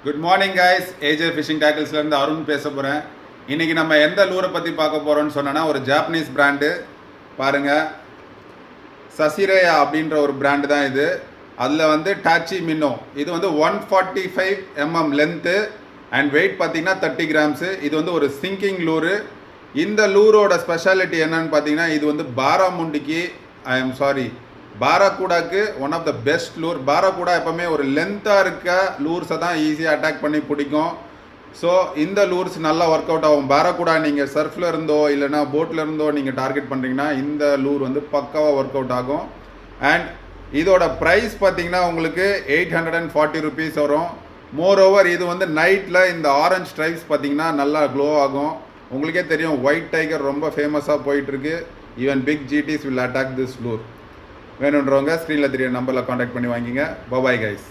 Good morning guys. AJ fishing டேக்கிள்ஸ்லேருந்து அருண் பேச போகிறேன். இன்றைக்கி நம்ம எந்த லூரை பற்றி பார்க்க போகிறோம்னு சொன்னோன்னா, ஒரு ஜாப்பனீஸ் பிராண்டு பாருங்கள், சசிரேயா அப்படின்ற ஒரு பிராண்டு தான் இது. அதில் வந்து டாச்சி மின்னோ, இது வந்து 145 mm லென்த்து அண்ட் வெயிட் பார்த்தீங்கன்னா 30 கிராம்ஸு. இது வந்து ஒரு சிங்கிங் லூரு. இந்த லூரோட ஸ்பெஷாலிட்டி என்னன்னு பார்த்தீங்கன்னா, இது வந்து பாராமுண்டிக்கு பாராக்கூடாக்கு ஒன் ஆஃப் த பெஸ்ட் லூர். பாராக்கூடா எப்போவுமே ஒரு லென்த்தாக இருக்க லூர்ஸை தான் ஈஸியாக அட்டாக் பண்ணி பிடிக்கும். ஸோ இந்த லூர்ஸ் நல்லா ஒர்க் அவுட் ஆகும். பாராக்கூடா நீங்கள் சர்ஃபில் இருந்தோ இல்லைனா போட்டில் இருந்தோ நீங்கள் டார்கெட் பண்ணுறீங்கன்னா இந்த லூர் வந்து பக்காவாக ஒர்க் அவுட் ஆகும். அண்ட் இதோட ப்ரைஸ் பார்த்தீங்கன்னா உங்களுக்கு 840 rupees வரும். மோர் ஓவர் இது வந்து நைட்டில் இந்த ஆரஞ்ச் ஸ்ட்ரைப்ஸ் பார்த்தீங்கன்னா நல்லா க்ளோ ஆகும். உங்களுக்கே தெரியும், ஒயிட் டைகர் ரொம்ப ஃபேமஸாக போயிட்டுருக்கு. Even big GTs will attack this lure. வேணுன்றவங்க ஸ்க்ரீனில் தெரிய நம்பரில் காண்டாக்ட் பண்ணி வாங்கிங்க. Bye guys.